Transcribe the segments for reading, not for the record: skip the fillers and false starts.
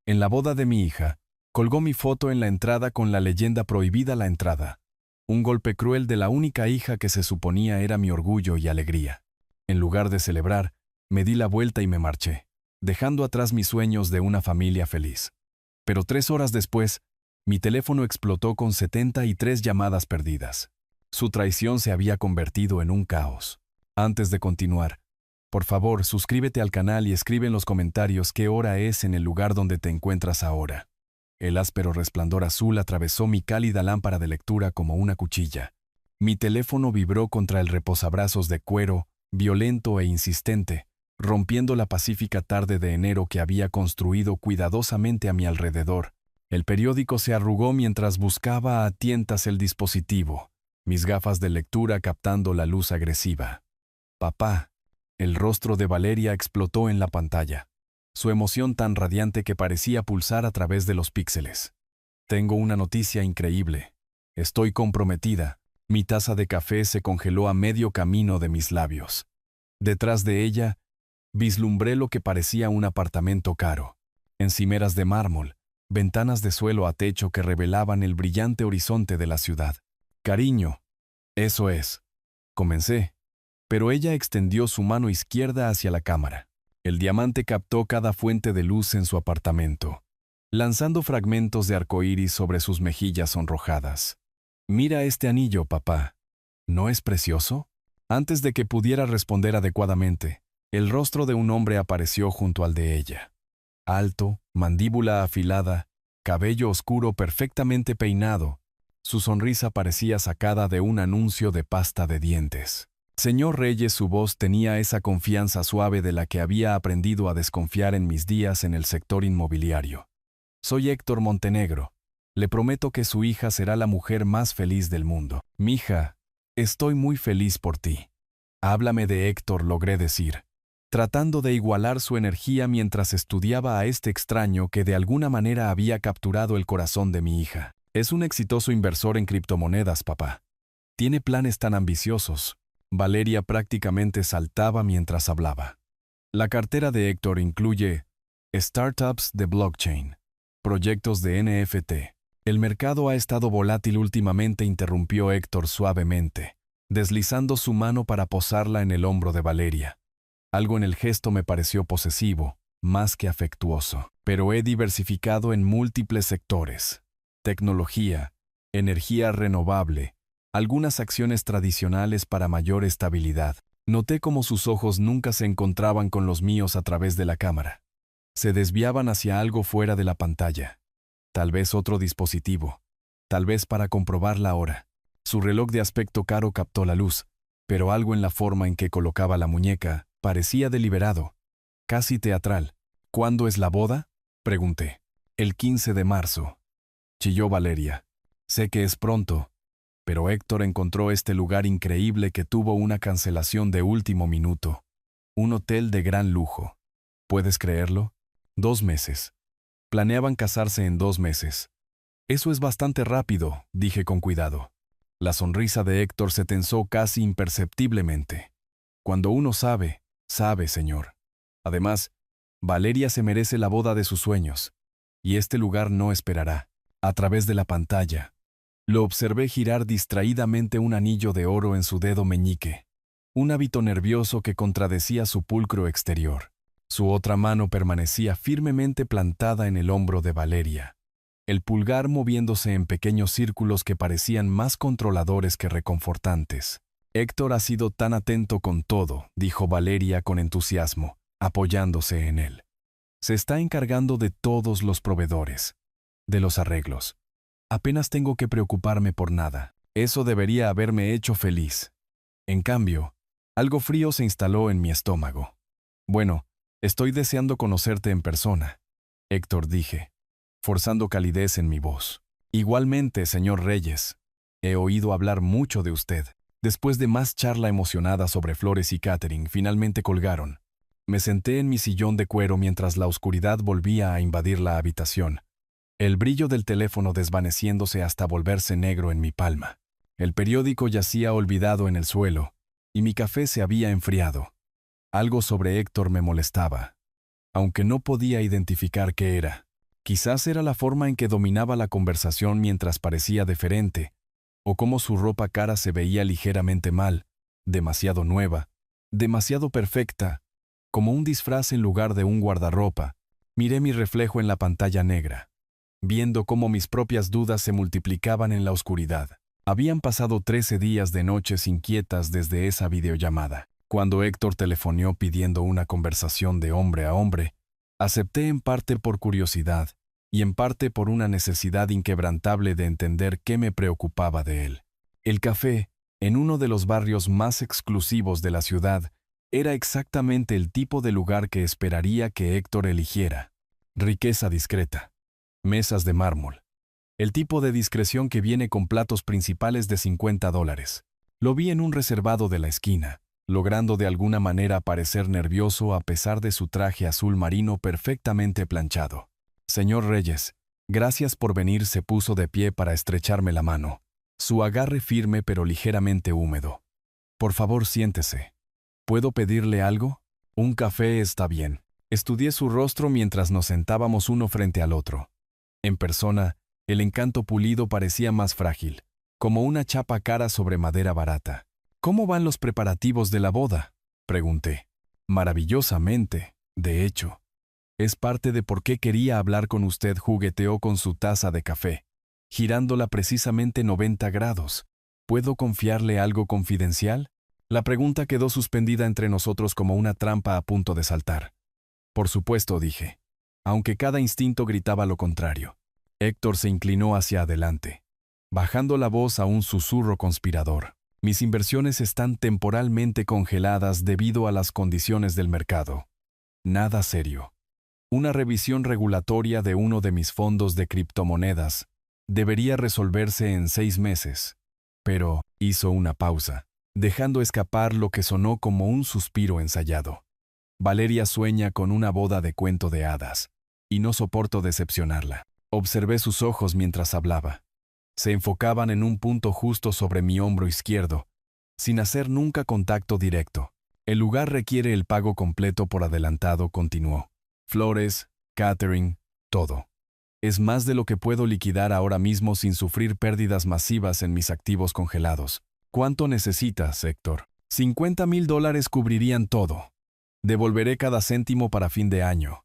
En la boda de mi hija, colgó mi foto en la entrada con la leyenda prohibida la entrada. Un golpe cruel de la única hija que se suponía era mi orgullo y alegría. En lugar de celebrar, me di la vuelta y me marché, dejando atrás mis sueños de una familia feliz. Pero 3 horas después, mi teléfono explotó con 73 llamadas perdidas. Su traición se había convertido en un caos. Antes de continuar, por favor, suscríbete al canal y escribe en los comentarios qué hora es en el lugar donde te encuentras ahora. El áspero resplandor azul atravesó mi cálida lámpara de lectura como una cuchilla. Mi teléfono vibró contra el reposabrazos de cuero, violento e insistente, rompiendo la pacífica tarde de enero que había construido cuidadosamente a mi alrededor. El periódico se arrugó mientras buscaba a tientas el dispositivo, mis gafas de lectura captando la luz agresiva. Papá. El rostro de Valeria explotó en la pantalla, su emoción tan radiante que parecía pulsar a través de los píxeles. Tengo una noticia increíble. Estoy comprometida. Mi taza de café se congeló a medio camino de mis labios. Detrás de ella, vislumbré lo que parecía un apartamento caro. Encimeras de mármol, ventanas de suelo a techo que revelaban el brillante horizonte de la ciudad. Cariño, eso es. Comencé. Pero ella extendió su mano izquierda hacia la cámara. El diamante captó cada fuente de luz en su apartamento, lanzando fragmentos de arcoíris sobre sus mejillas sonrojadas. Mira este anillo, papá. ¿No es precioso? Antes de que pudiera responder adecuadamente, el rostro de un hombre apareció junto al de ella. Alto, mandíbula afilada, cabello oscuro perfectamente peinado. Su sonrisa parecía sacada de un anuncio de pasta de dientes. Señor Reyes, su voz tenía esa confianza suave de la que había aprendido a desconfiar en mis días en el sector inmobiliario. Soy Héctor Montenegro. Le prometo que su hija será la mujer más feliz del mundo. Mija, estoy muy feliz por ti. Háblame de Héctor, logré decir, tratando de igualar su energía mientras estudiaba a este extraño que de alguna manera había capturado el corazón de mi hija. Es un exitoso inversor en criptomonedas, papá. Tiene planes tan ambiciosos. Valeria prácticamente saltaba mientras hablaba. La cartera de Héctor incluye startups de blockchain, proyectos de NFT. El mercado ha estado volátil últimamente, interrumpió Héctor suavemente, deslizando su mano para posarla en el hombro de Valeria. Algo en el gesto me pareció posesivo, más que afectuoso, pero he diversificado en múltiples sectores. Tecnología, energía renovable, algunas acciones tradicionales para mayor estabilidad. Noté cómo sus ojos nunca se encontraban con los míos a través de la cámara. Se desviaban hacia algo fuera de la pantalla. Tal vez otro dispositivo. Tal vez para comprobar la hora. Su reloj de aspecto caro captó la luz, pero algo en la forma en que colocaba la muñeca parecía deliberado, casi teatral. ¿Cuándo es la boda?, pregunté. El 15 de marzo. Chilló Valeria. Sé que es pronto, pero Héctor encontró este lugar increíble que tuvo una cancelación de último minuto. Un hotel de gran lujo. ¿Puedes creerlo? 2 meses. Planeaban casarse en 2 meses. Eso es bastante rápido, dije con cuidado. La sonrisa de Héctor se tensó casi imperceptiblemente. Cuando uno sabe, sabe, señor. Además, Valeria se merece la boda de sus sueños. Y este lugar no esperará. A través de la pantalla, lo observé girar distraídamente un anillo de oro en su dedo meñique, un hábito nervioso que contradecía su pulcro exterior. Su otra mano permanecía firmemente plantada en el hombro de Valeria, el pulgar moviéndose en pequeños círculos que parecían más controladores que reconfortantes. Héctor ha sido tan atento con todo, dijo Valeria con entusiasmo, apoyándose en él. Se está encargando de todos los proveedores, de los arreglos. Apenas tengo que preocuparme por nada. Eso debería haberme hecho feliz. En cambio, algo frío se instaló en mi estómago. Bueno, estoy deseando conocerte en persona, Héctor, dije, forzando calidez en mi voz. Igualmente, señor Reyes. He oído hablar mucho de usted. Después de más charla emocionada sobre flores y catering, finalmente colgaron. Me senté en mi sillón de cuero mientras la oscuridad volvía a invadir la habitación. El brillo del teléfono desvaneciéndose hasta volverse negro en mi palma. El periódico yacía olvidado en el suelo, y mi café se había enfriado. Algo sobre Héctor me molestaba, aunque no podía identificar qué era. Quizás era la forma en que dominaba la conversación mientras parecía deferente, o cómo su ropa cara se veía ligeramente mal, demasiado nueva, demasiado perfecta, como un disfraz en lugar de un guardarropa. Miré mi reflejo en la pantalla negra, viendo cómo mis propias dudas se multiplicaban en la oscuridad. Habían pasado 13 días de noches inquietas desde esa videollamada. Cuando Héctor telefoneó pidiendo una conversación de hombre a hombre, acepté en parte por curiosidad y en parte por una necesidad inquebrantable de entender qué me preocupaba de él. El café, en uno de los barrios más exclusivos de la ciudad, era exactamente el tipo de lugar que esperaría que Héctor eligiera. Riqueza discreta. Mesas de mármol. El tipo de discreción que viene con platos principales de $50. Lo vi en un reservado de la esquina, logrando de alguna manera parecer nervioso a pesar de su traje azul marino perfectamente planchado. Señor Reyes, gracias por venir. Se puso de pie para estrecharme la mano, su agarre firme pero ligeramente húmedo. Por favor, siéntese. ¿Puedo pedirle algo? Un café está bien. Estudié su rostro mientras nos sentábamos uno frente al otro. En persona, el encanto pulido parecía más frágil, como una chapa cara sobre madera barata. ¿Cómo van los preparativos de la boda?, pregunté. Maravillosamente, de hecho. Es parte de por qué quería hablar con usted. Jugueteó con su taza de café, girándola precisamente 90 grados. ¿Puedo confiarle algo confidencial? La pregunta quedó suspendida entre nosotros como una trampa a punto de saltar. Por supuesto, dije, aunque cada instinto gritaba lo contrario. Héctor se inclinó hacia adelante, bajando la voz a un susurro conspirador. Mis inversiones están temporalmente congeladas debido a las condiciones del mercado. Nada serio. Una revisión regulatoria de uno de mis fondos de criptomonedas debería resolverse en 6 meses. Pero hizo una pausa, dejando escapar lo que sonó como un suspiro ensayado. Valeria sueña con una boda de cuento de hadas, y no soporto decepcionarla. Observé sus ojos mientras hablaba. Se enfocaban en un punto justo sobre mi hombro izquierdo, sin hacer nunca contacto directo. El lugar requiere el pago completo por adelantado, continuó. Flores, catering, todo. Es más de lo que puedo liquidar ahora mismo sin sufrir pérdidas masivas en mis activos congelados. ¿Cuánto necesitas, Héctor? $50,000 cubrirían todo. Devolveré cada céntimo para fin de año.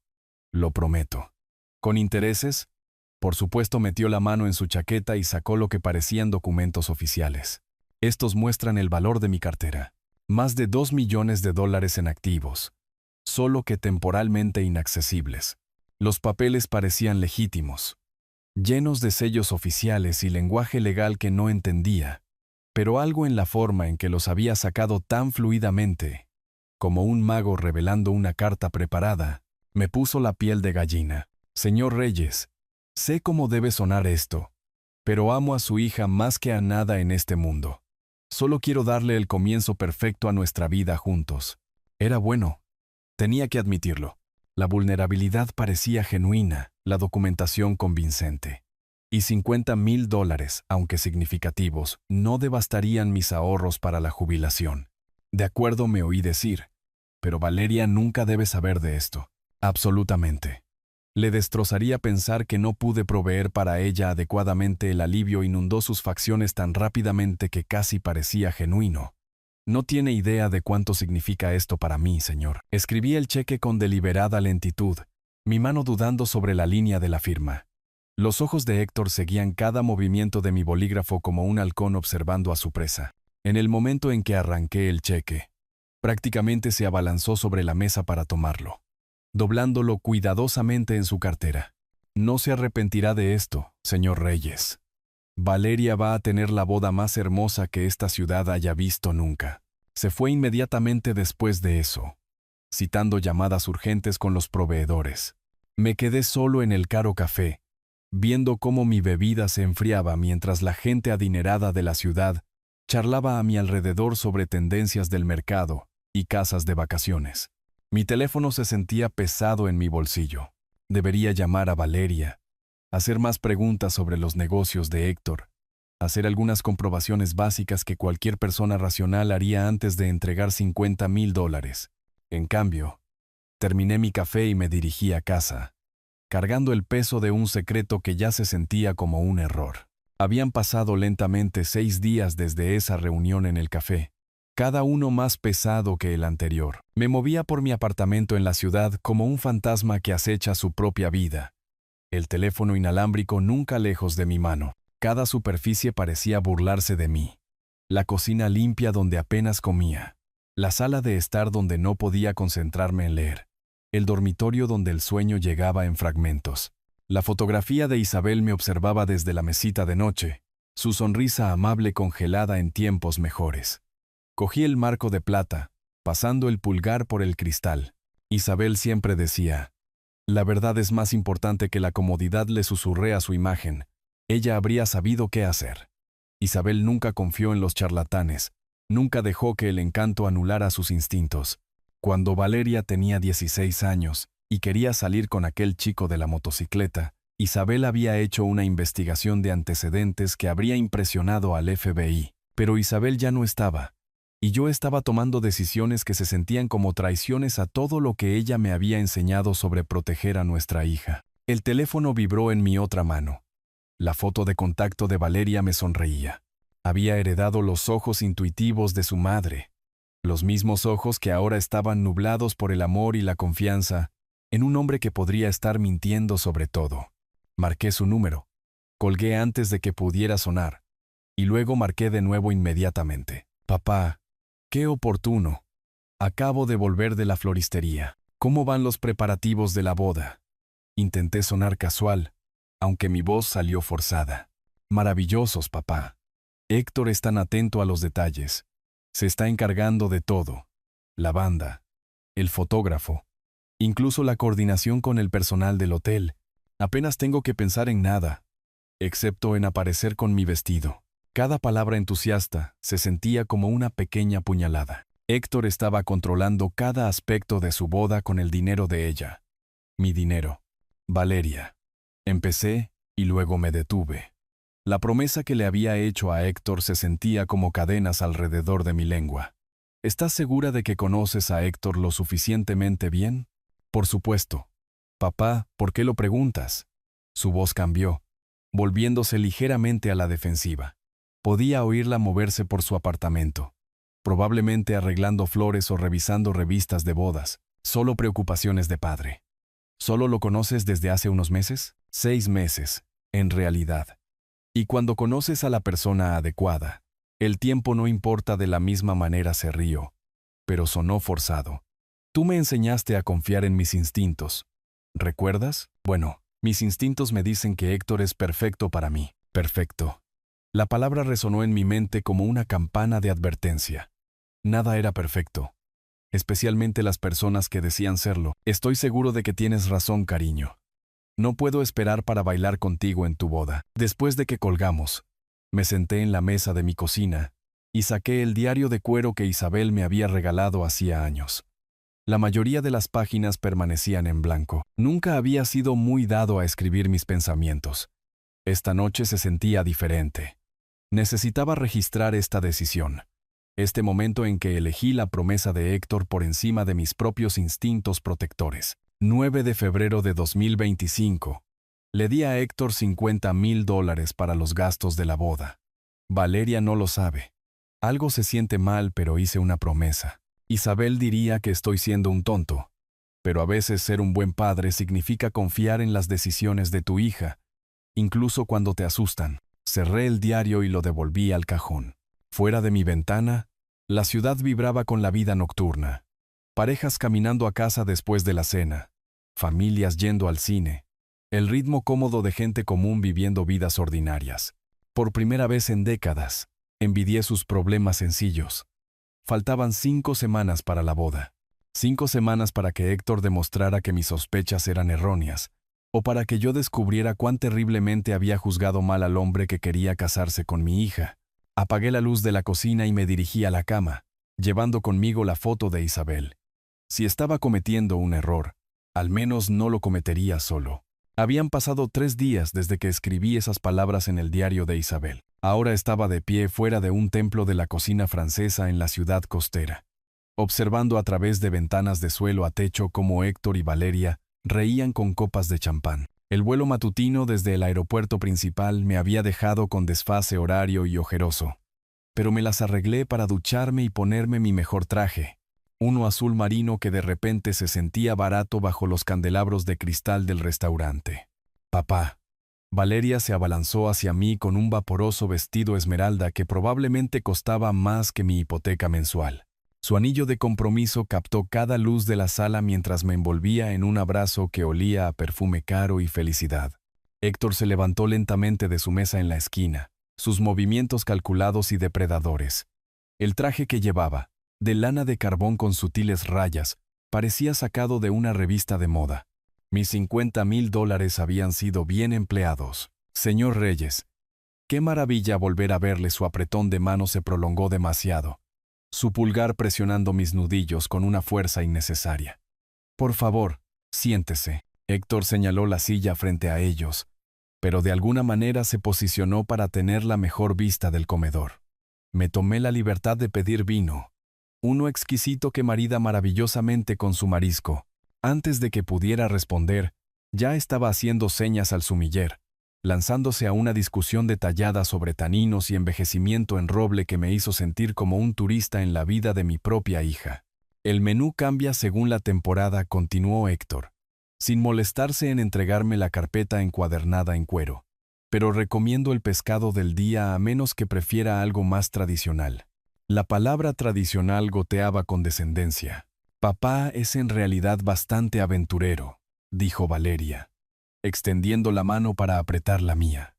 Lo prometo. ¿Con intereses? Por supuesto, metió la mano en su chaqueta y sacó lo que parecían documentos oficiales. Estos muestran el valor de mi cartera. Más de $2 millones en activos, solo que temporalmente inaccesibles. Los papeles parecían legítimos, llenos de sellos oficiales y lenguaje legal que no entendía, pero algo en la forma en que los había sacado tan fluidamente, como un mago revelando una carta preparada, me puso la piel de gallina. Señor Reyes, sé cómo debe sonar esto, pero amo a su hija más que a nada en este mundo. Solo quiero darle el comienzo perfecto a nuestra vida juntos. Era bueno. Tenía que admitirlo. La vulnerabilidad parecía genuina, la documentación convincente. Y $50,000, aunque significativos, no devastarían mis ahorros para la jubilación. De acuerdo, me oí decir. Pero Valeria nunca debe saber de esto. Absolutamente. Le destrozaría pensar que no pude proveer para ella adecuadamente. El alivio inundó sus facciones tan rápidamente que casi parecía genuino. No tiene idea de cuánto significa esto para mí, señor. Escribí el cheque con deliberada lentitud, mi mano dudando sobre la línea de la firma. Los ojos de Héctor seguían cada movimiento de mi bolígrafo como un halcón observando a su presa. En el momento en que arranqué el cheque, prácticamente se abalanzó sobre la mesa para tomarlo, doblándolo cuidadosamente en su cartera. No se arrepentirá de esto, señor Reyes. Valeria va a tener la boda más hermosa que esta ciudad haya visto nunca. Se fue inmediatamente después de eso, citando llamadas urgentes con los proveedores. Me quedé solo en el caro café, viendo cómo mi bebida se enfriaba mientras la gente adinerada de la ciudad charlaba a mi alrededor sobre tendencias del mercado y casas de vacaciones. Mi teléfono se sentía pesado en mi bolsillo. Debería llamar a Valeria, hacer más preguntas sobre los negocios de Héctor, hacer algunas comprobaciones básicas que cualquier persona racional haría antes de entregar $50,000. En cambio, terminé mi café y me dirigí a casa, cargando el peso de un secreto que ya se sentía como un error. Habían pasado lentamente 6 días desde esa reunión en el café, cada uno más pesado que el anterior. Me movía por mi apartamento en la ciudad como un fantasma que acecha su propia vida. El teléfono inalámbrico nunca lejos de mi mano. Cada superficie parecía burlarse de mí. La cocina limpia donde apenas comía. La sala de estar donde no podía concentrarme en leer. El dormitorio donde el sueño llegaba en fragmentos. La fotografía de Isabel me observaba desde la mesita de noche, su sonrisa amable congelada en tiempos mejores. Cogí el marco de plata, pasando el pulgar por el cristal. Isabel siempre decía, la verdad es más importante que la comodidad, le susurré a su imagen. Ella habría sabido qué hacer. Isabel nunca confió en los charlatanes, nunca dejó que el encanto anulara sus instintos. Cuando Valeria tenía 16 años y quería salir con aquel chico de la motocicleta, Isabel había hecho una investigación de antecedentes que habría impresionado al FBI. Pero Isabel ya no estaba, y yo estaba tomando decisiones que se sentían como traiciones a todo lo que ella me había enseñado sobre proteger a nuestra hija. El teléfono vibró en mi otra mano. La foto de contacto de Valeria me sonreía. Había heredado los ojos intuitivos de su madre, los mismos ojos que ahora estaban nublados por el amor y la confianza en un hombre que podría estar mintiendo sobre todo. Marqué su número. Colgué antes de que pudiera sonar, y luego marqué de nuevo inmediatamente. Papá, qué oportuno. Acabo de volver de la floristería. ¿Cómo van los preparativos de la boda? Intenté sonar casual, aunque mi voz salió forzada. Maravillosos, papá. Héctor es tan atento a los detalles. Se está encargando de todo. La banda, el fotógrafo, incluso la coordinación con el personal del hotel. Apenas tengo que pensar en nada, excepto en aparecer con mi vestido. Cada palabra entusiasta se sentía como una pequeña puñalada. Héctor estaba controlando cada aspecto de su boda con el dinero de ella. Mi dinero. Valeria. Empecé y luego me detuve. La promesa que le había hecho a Héctor se sentía como cadenas alrededor de mi lengua. ¿Estás segura de que conoces a Héctor lo suficientemente bien? Por supuesto. Papá, ¿por qué lo preguntas? Su voz cambió, volviéndose ligeramente a la defensiva. Podía oírla moverse por su apartamento, probablemente arreglando flores o revisando revistas de bodas. Solo preocupaciones de padre. ¿Solo lo conoces desde hace unos meses? 6 meses, en realidad. Y cuando conoces a la persona adecuada, el tiempo no importa de la misma manera, se rió, pero sonó forzado. Tú me enseñaste a confiar en mis instintos. ¿Recuerdas? Bueno, mis instintos me dicen que Héctor es perfecto para mí. Perfecto. La palabra resonó en mi mente como una campana de advertencia. Nada era perfecto, especialmente las personas que decían serlo. Estoy seguro de que tienes razón, cariño. No puedo esperar para bailar contigo en tu boda. Después de que colgamos, me senté en la mesa de mi cocina y saqué el diario de cuero que Isabel me había regalado hacía años. La mayoría de las páginas permanecían en blanco. Nunca había sido muy dado a escribir mis pensamientos. Esta noche se sentía diferente. Necesitaba registrar esta decisión. Este momento en que elegí la promesa de Héctor por encima de mis propios instintos protectores. 9 de febrero de 2025. Le di a Héctor $50,000 para los gastos de la boda. Valeria no lo sabe. Algo se siente mal, pero hice una promesa. Isabel diría que estoy siendo un tonto, pero a veces ser un buen padre significa confiar en las decisiones de tu hija, incluso cuando te asustan. Cerré el diario y lo devolví al cajón. Fuera de mi ventana, la ciudad vibraba con la vida nocturna. Parejas caminando a casa después de la cena, familias yendo al cine, el ritmo cómodo de gente común viviendo vidas ordinarias. Por primera vez en décadas, envidié sus problemas sencillos. Faltaban 5 semanas para la boda. 5 semanas para que Héctor demostrara que mis sospechas eran erróneas, o para que yo descubriera cuán terriblemente había juzgado mal al hombre que quería casarse con mi hija. Apagué la luz de la cocina y me dirigí a la cama, llevando conmigo la foto de Isabel. Si estaba cometiendo un error, al menos no lo cometería solo. Habían pasado 3 días desde que escribí esas palabras en el diario de Isabel. Ahora estaba de pie fuera de un templo de la cocina francesa en la ciudad costera, observando a través de ventanas de suelo a techo cómo Héctor y Valeria reían con copas de champán. El vuelo matutino desde el aeropuerto principal me había dejado con desfase horario y ojeroso, pero me las arreglé para ducharme y ponerme mi mejor traje, uno azul marino que de repente se sentía barato bajo los candelabros de cristal del restaurante. Papá. Valeria se abalanzó hacia mí con un vaporoso vestido esmeralda que probablemente costaba más que mi hipoteca mensual. Su anillo de compromiso captó cada luz de la sala mientras me envolvía en un abrazo que olía a perfume caro y felicidad. Héctor se levantó lentamente de su mesa en la esquina, sus movimientos calculados y depredadores. El traje que llevaba, de lana de carbón con sutiles rayas, parecía sacado de una revista de moda. Mis $50,000 habían sido bien empleados. Señor Reyes, qué maravilla volver a verle. Su apretón de mano se prolongó demasiado, su pulgar presionando mis nudillos con una fuerza innecesaria. Por favor, siéntese. Héctor señaló la silla frente a ellos, pero de alguna manera se posicionó para tener la mejor vista del comedor. Me tomé la libertad de pedir vino, uno exquisito que marida maravillosamente con su marisco. Antes de que pudiera responder, ya estaba haciendo señas al sumiller, lanzándose a una discusión detallada sobre taninos y envejecimiento en roble que me hizo sentir como un turista en la vida de mi propia hija. El menú cambia según la temporada, continuó Héctor, sin molestarse en entregarme la carpeta encuadernada en cuero. Pero recomiendo el pescado del día a menos que prefiera algo más tradicional. La palabra tradicional goteaba con descendencia. Papá es en realidad bastante aventurero, dijo Valeria, extendiendo la mano para apretar la mía.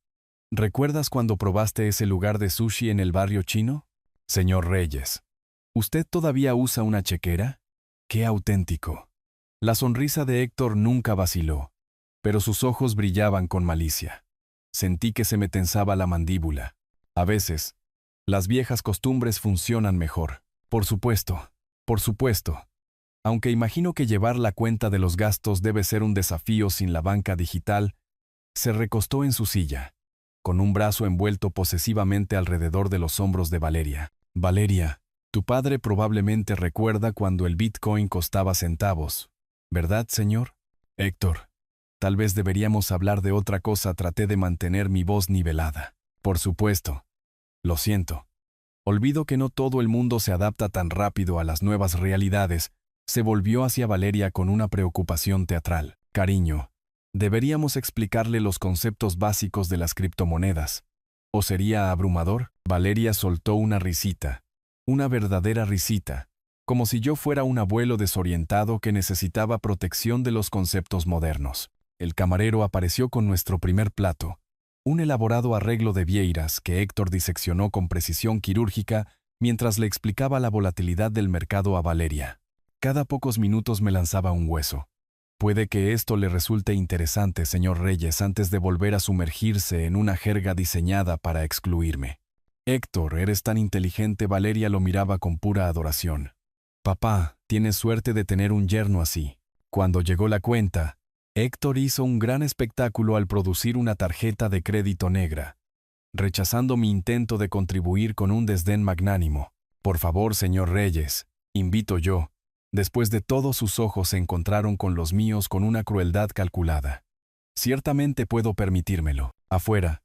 ¿Recuerdas cuando probaste ese lugar de sushi en el barrio chino? Señor Reyes, ¿usted todavía usa una chequera? ¡Qué auténtico! La sonrisa de Héctor nunca vaciló, pero sus ojos brillaban con malicia. Sentí que se me tensaba la mandíbula. A veces, las viejas costumbres funcionan mejor. Por supuesto, por supuesto. Aunque imagino que llevar la cuenta de los gastos debe ser un desafío sin la banca digital, se recostó en su silla, con un brazo envuelto posesivamente alrededor de los hombros de Valeria. Valeria, tu padre probablemente recuerda cuando el Bitcoin costaba centavos, ¿verdad, señor? Héctor, tal vez deberíamos hablar de otra cosa. Traté de mantener mi voz nivelada. Por supuesto. Lo siento. Olvido que no todo el mundo se adapta tan rápido a las nuevas realidades. Se volvió hacia Valeria con una preocupación teatral. Cariño, deberíamos explicarle los conceptos básicos de las criptomonedas. ¿O sería abrumador? Valeria soltó una risita, una verdadera risita, como si yo fuera un abuelo desorientado que necesitaba protección de los conceptos modernos. El camarero apareció con nuestro primer plato, un elaborado arreglo de vieiras que Héctor diseccionó con precisión quirúrgica mientras le explicaba la volatilidad del mercado a Valeria. Cada pocos minutos me lanzaba un hueso. Puede que esto le resulte interesante, señor Reyes, antes de volver a sumergirse en una jerga diseñada para excluirme. Héctor, eres tan inteligente. Valeria lo miraba con pura adoración. Papá, tienes suerte de tener un yerno así. Cuando llegó la cuenta, Héctor hizo un gran espectáculo al producir una tarjeta de crédito negra, rechazando mi intento de contribuir con un desdén magnánimo. Por favor, señor Reyes, invito yo. Después de todo, sus ojos se encontraron con los míos con una crueldad calculada. Ciertamente puedo permitírmelo. Afuera,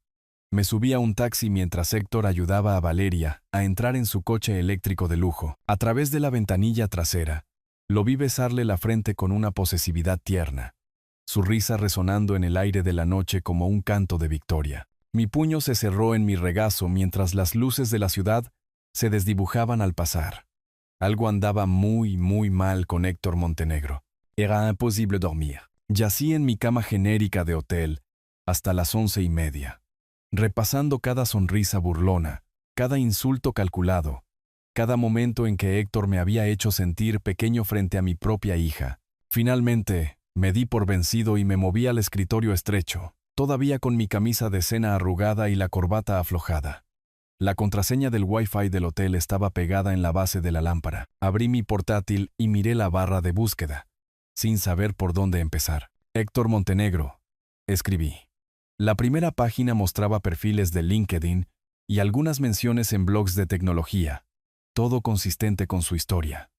me subí a un taxi mientras Héctor ayudaba a Valeria a entrar en su coche eléctrico de lujo. A través de la ventanilla trasera, lo vi besarle la frente con una posesividad tierna, su risa resonando en el aire de la noche como un canto de victoria. Mi puño se cerró en mi regazo mientras las luces de la ciudad se desdibujaban al pasar. Algo andaba muy mal con Héctor Montenegro. Era imposible dormir. Yací en mi cama genérica de hotel hasta las 11:30, repasando cada sonrisa burlona, cada insulto calculado, cada momento en que Héctor me había hecho sentir pequeño frente a mi propia hija. Finalmente, me di por vencido y me moví al escritorio estrecho, todavía con mi camisa de cena arrugada y la corbata aflojada. La contraseña del Wi-Fi del hotel estaba pegada en la base de la lámpara. Abrí mi portátil y miré la barra de búsqueda, sin saber por dónde empezar. Héctor Montenegro, escribí. La primera página mostraba perfiles de LinkedIn y algunas menciones en blogs de tecnología, todo consistente con su historia.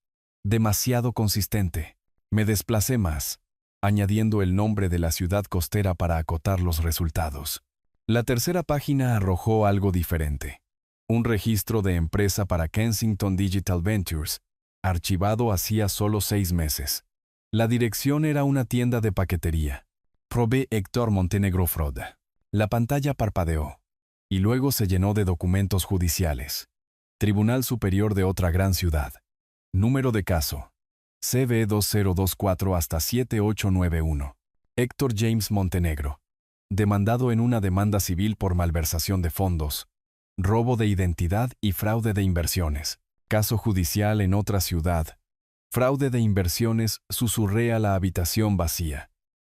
Demasiado consistente. Me desplacé más, añadiendo el nombre de la ciudad costera para acotar los resultados. La tercera página arrojó algo diferente. Un registro de empresa para Kensington Digital Ventures, archivado hacía solo 6 meses. La dirección era una tienda de paquetería. Probé Héctor Montenegro Fraud. La pantalla parpadeó, y luego se llenó de documentos judiciales. Tribunal Superior de otra gran ciudad. Número de caso: CB 2024 hasta 7891. Héctor James Montenegro. Demandado en una demanda civil por malversación de fondos, robo de identidad y fraude de inversiones. Caso judicial en otra ciudad. Fraude de inversiones, susurré a la habitación vacía.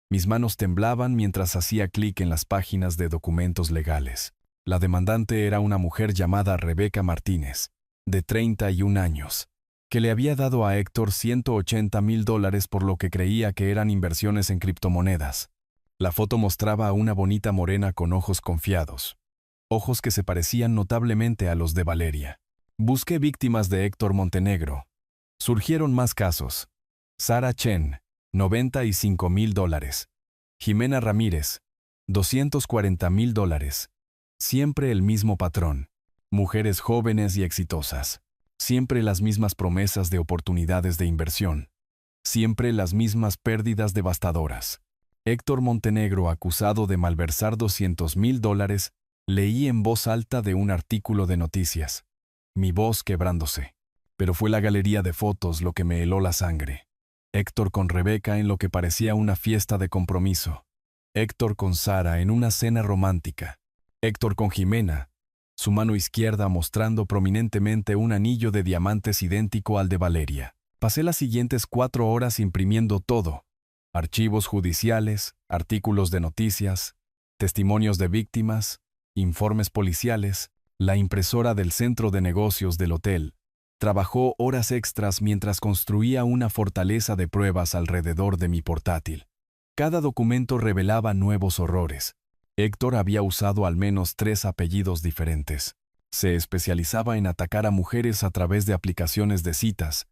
Mis manos temblaban mientras hacía clic en las páginas de documentos legales. La demandante era una mujer llamada Rebeca Martínez, de 31 años, que le había dado a Héctor $180,000 por lo que creía que eran inversiones en criptomonedas. La foto mostraba a una bonita morena con ojos confiados, ojos que se parecían notablemente a los de Valeria. Busqué víctimas de Héctor Montenegro. Surgieron más casos. Sara Chen, $95,000. Jimena Ramírez, $240,000. Siempre el mismo patrón. Mujeres jóvenes y exitosas. Siempre las mismas promesas de oportunidades de inversión. Siempre las mismas pérdidas devastadoras. Héctor Montenegro, acusado de malversar $200,000, leí en voz alta de un artículo de noticias. Mi voz quebrándose. Pero fue la galería de fotos lo que me heló la sangre. Héctor con Rebeca en lo que parecía una fiesta de compromiso. Héctor con Sara en una cena romántica. Héctor con Jimena, su mano izquierda mostrando prominentemente un anillo de diamantes idéntico al de Valeria. Pasé las siguientes 4 horas imprimiendo todo. Archivos judiciales, artículos de noticias, testimonios de víctimas, informes policiales. La impresora del centro de negocios del hotel trabajó horas extras mientras construía una fortaleza de pruebas alrededor de mi portátil. Cada documento revelaba nuevos horrores. Héctor había usado al menos 3 apellidos diferentes. Se especializaba en atacar a mujeres a través de aplicaciones de citas,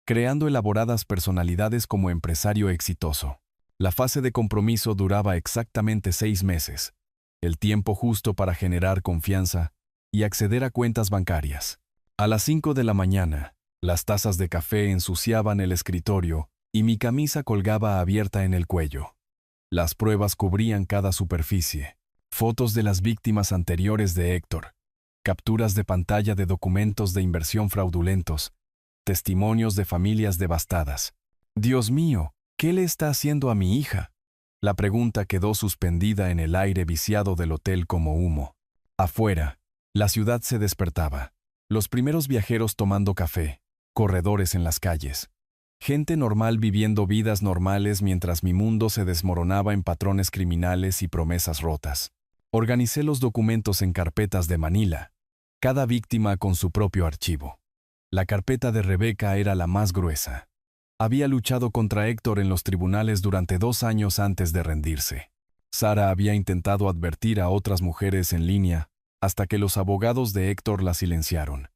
creando elaboradas personalidades como empresario exitoso. La fase de compromiso duraba exactamente 6 meses, el tiempo justo para generar confianza y acceder a cuentas bancarias. A las 5 de la mañana, las tazas de café ensuciaban el escritorio y mi camisa colgaba abierta en el cuello. Las pruebas cubrían cada superficie. Fotos de las víctimas anteriores de Héctor, capturas de pantalla de documentos de inversión fraudulentos, testimonios de familias devastadas. Dios mío, ¿qué le está haciendo a mi hija? La pregunta quedó suspendida en el aire viciado del hotel como humo. Afuera, la ciudad se despertaba. Los primeros viajeros tomando café, corredores en las calles. Gente normal viviendo vidas normales mientras mi mundo se desmoronaba en patrones criminales y promesas rotas. Organicé los documentos en carpetas de Manila, cada víctima con su propio archivo. La carpeta de Rebeca era la más gruesa. Había luchado contra Héctor en los tribunales durante 2 años antes de rendirse. Sara había intentado advertir a otras mujeres en línea, hasta que los abogados de Héctor la silenciaron.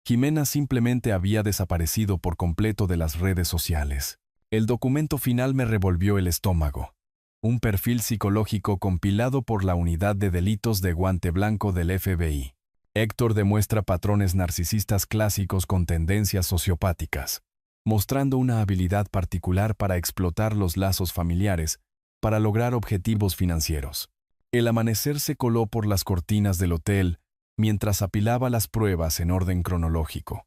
Jimena simplemente había desaparecido por completo de las redes sociales. El documento final me revolvió el estómago. Un perfil psicológico compilado por la Unidad de Delitos de Guante Blanco del FBI. Héctor demuestra patrones narcisistas clásicos con tendencias sociopáticas, mostrando una habilidad particular para explotar los lazos familiares para lograr objetivos financieros. El amanecer se coló por las cortinas del hotel mientras apilaba las pruebas en orden cronológico.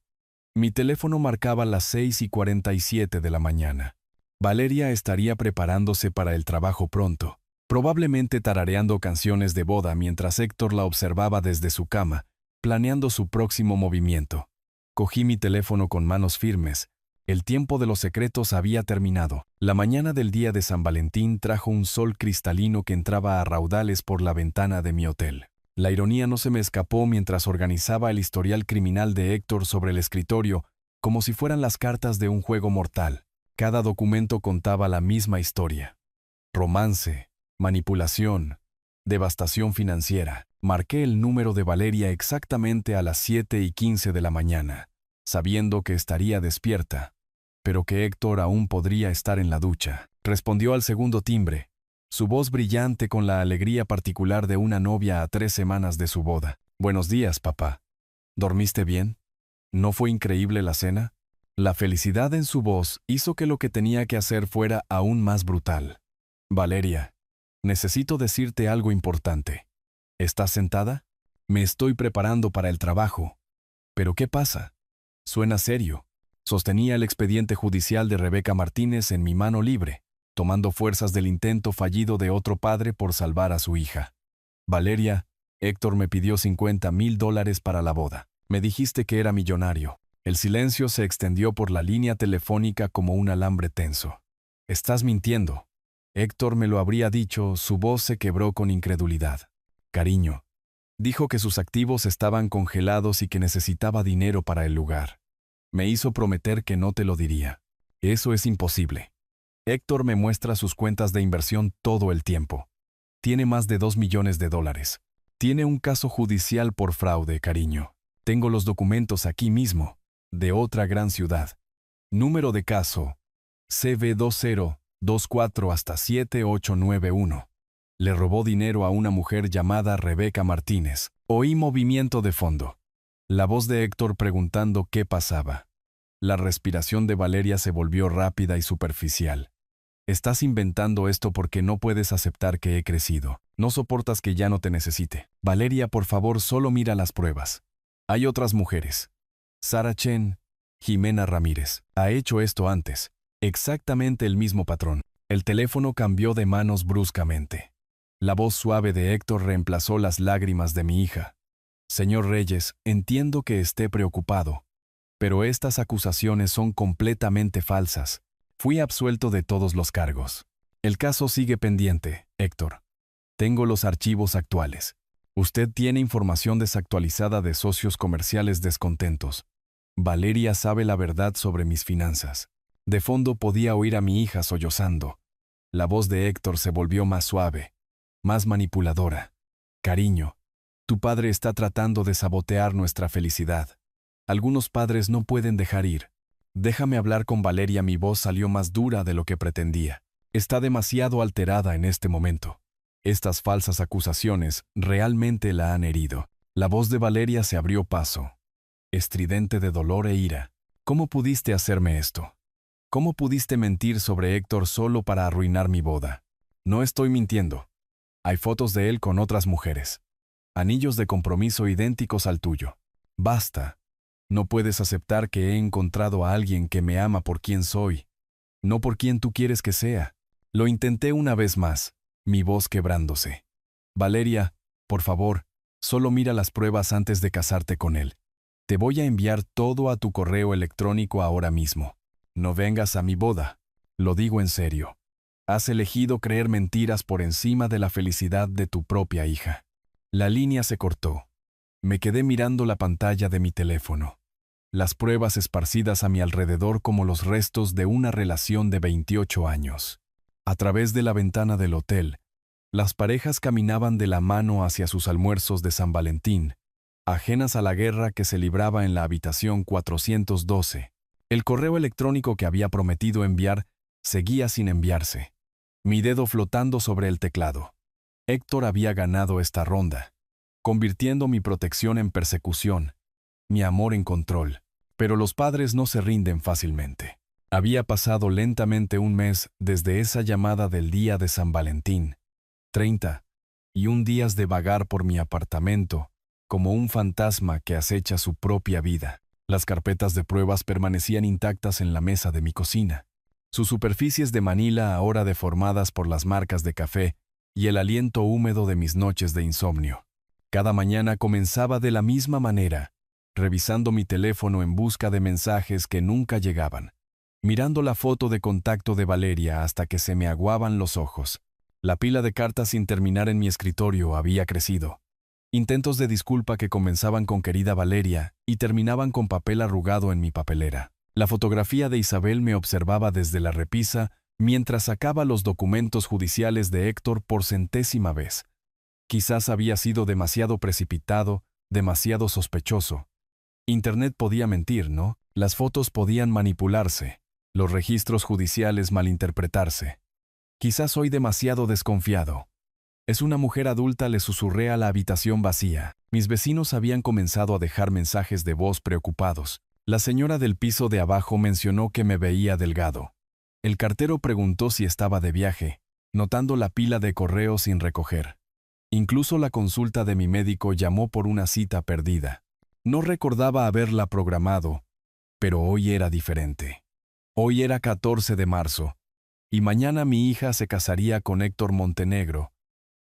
Mi teléfono marcaba las 6:47 de la mañana. Valeria estaría preparándose para el trabajo pronto, probablemente tarareando canciones de boda mientras Héctor la observaba desde su cama, planeando su próximo movimiento. Cogí mi teléfono con manos firmes. El tiempo de los secretos había terminado. La mañana del día de San Valentín trajo un sol cristalino que entraba a raudales por la ventana de mi hotel. La ironía no se me escapó mientras organizaba el historial criminal de Héctor sobre el escritorio, como si fueran las cartas de un juego mortal. Cada documento contaba la misma historia. Romance, manipulación, devastación financiera. Marqué el número de Valeria exactamente a las 7:15 de la mañana, sabiendo que estaría despierta, pero que Héctor aún podría estar en la ducha. Respondió al segundo timbre, su voz brillante con la alegría particular de una novia a 3 semanas de su boda. Buenos días, papá. ¿Dormiste bien? ¿No fue increíble la cena? La felicidad en su voz hizo que lo que tenía que hacer fuera aún más brutal. Valeria, necesito decirte algo importante. ¿Estás sentada? Me estoy preparando para el trabajo. ¿Pero qué pasa? Suena serio. Sostenía el expediente judicial de Rebeca Martínez en mi mano libre, tomando fuerzas del intento fallido de otro padre por salvar a su hija. Valeria, Héctor me pidió $50,000 para la boda. Me dijiste que era millonario. El silencio se extendió por la línea telefónica como un alambre tenso. Estás mintiendo. Héctor me lo habría dicho, su voz se quebró con incredulidad. Cariño. Dijo que sus activos estaban congelados y que necesitaba dinero para el lugar. Me hizo prometer que no te lo diría. Eso es imposible. Héctor me muestra sus cuentas de inversión todo el tiempo. Tiene más de $2 millones. Tiene un caso judicial por fraude, cariño. Tengo los documentos aquí mismo, de otra gran ciudad. Número de caso, CV2024 hasta 7891. Le robó dinero a una mujer llamada Rebeca Martínez. Oí movimiento de fondo. La voz de Héctor preguntando qué pasaba. La respiración de Valeria se volvió rápida y superficial. Estás inventando esto porque no puedes aceptar que he crecido. No soportas que ya no te necesite. Valeria, por favor, solo mira las pruebas. Hay otras mujeres. Sara Chen, Jimena Ramírez. Ha hecho esto antes. Exactamente el mismo patrón. El teléfono cambió de manos bruscamente. La voz suave de Héctor reemplazó las lágrimas de mi hija. Señor Reyes, entiendo que esté preocupado, pero estas acusaciones son completamente falsas. Fui absuelto de todos los cargos. El caso sigue pendiente, Héctor. Tengo los archivos actuales. Usted tiene información desactualizada de socios comerciales descontentos. Valeria sabe la verdad sobre mis finanzas. De fondo podía oír a mi hija sollozando. La voz de Héctor se volvió más suave, más manipuladora. Cariño, tu padre está tratando de sabotear nuestra felicidad. Algunos padres no pueden dejar ir. Déjame hablar con Valeria. Mi voz salió más dura de lo que pretendía. Está demasiado alterada en este momento. Estas falsas acusaciones realmente la han herido. La voz de Valeria se abrió paso, estridente de dolor e ira. ¿Cómo pudiste hacerme esto? ¿Cómo pudiste mentir sobre Héctor solo para arruinar mi boda? No estoy mintiendo. Hay fotos de él con otras mujeres. Anillos de compromiso idénticos al tuyo. Basta. No puedes aceptar que he encontrado a alguien que me ama por quien soy, no por quien tú quieres que sea. Lo intenté una vez más, mi voz quebrándose. Valeria, por favor, solo mira las pruebas antes de casarte con él. Te voy a enviar todo a tu correo electrónico ahora mismo. No vengas a mi boda. Lo digo en serio. Has elegido creer mentiras por encima de la felicidad de tu propia hija. La línea se cortó. Me quedé mirando la pantalla de mi teléfono. Las pruebas esparcidas a mi alrededor como los restos de una relación de 28 años. A través de la ventana del hotel, las parejas caminaban de la mano hacia sus almuerzos de San Valentín, ajenas a la guerra que se libraba en la habitación 412. El correo electrónico que había prometido enviar seguía sin enviarse. Mi dedo flotando sobre el teclado. Héctor había ganado esta ronda, convirtiendo mi protección en persecución, mi amor en control. Pero los padres no se rinden fácilmente. Había pasado lentamente un mes desde esa llamada del día de San Valentín. 31 días de vagar por mi apartamento, como un fantasma que acecha su propia vida. Las carpetas de pruebas permanecían intactas en la mesa de mi cocina. Sus superficies de Manila ahora deformadas por las marcas de café y el aliento húmedo de mis noches de insomnio. Cada mañana comenzaba de la misma manera, revisando mi teléfono en busca de mensajes que nunca llegaban, mirando la foto de contacto de Valeria hasta que se me aguaban los ojos. La pila de cartas sin terminar en mi escritorio había crecido. Intentos de disculpa que comenzaban con querida Valeria y terminaban con papel arrugado en mi papelera. La fotografía de Isabel me observaba desde la repisa mientras sacaba los documentos judiciales de Héctor por 100ª vez. Quizás había sido demasiado precipitado, demasiado sospechoso. Internet podía mentir, ¿no? Las fotos podían manipularse, los registros judiciales malinterpretarse. Quizás soy demasiado desconfiado. Es una mujer adulta, le susurré a la habitación vacía. Mis vecinos habían comenzado a dejar mensajes de voz preocupados. La señora del piso de abajo mencionó que me veía delgado. El cartero preguntó si estaba de viaje, notando la pila de correos sin recoger. Incluso la consulta de mi médico llamó por una cita perdida. No recordaba haberla programado, pero hoy era diferente. Hoy era 14 de marzo, y mañana mi hija se casaría con Héctor Montenegro,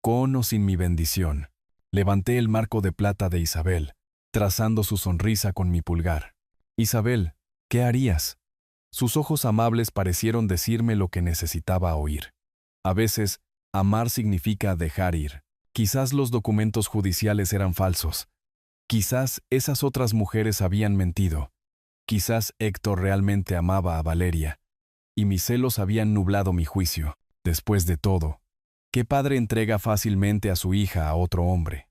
con o sin mi bendición. Levanté el marco de plata de Isabel, trazando su sonrisa con mi pulgar. Isabel, ¿qué harías? Sus ojos amables parecieron decirme lo que necesitaba oír. A veces, amar significa dejar ir. Quizás los documentos judiciales eran falsos. Quizás esas otras mujeres habían mentido. Quizás Héctor realmente amaba a Valeria, y mis celos habían nublado mi juicio. Después de todo, ¿qué padre entrega fácilmente a su hija a otro hombre?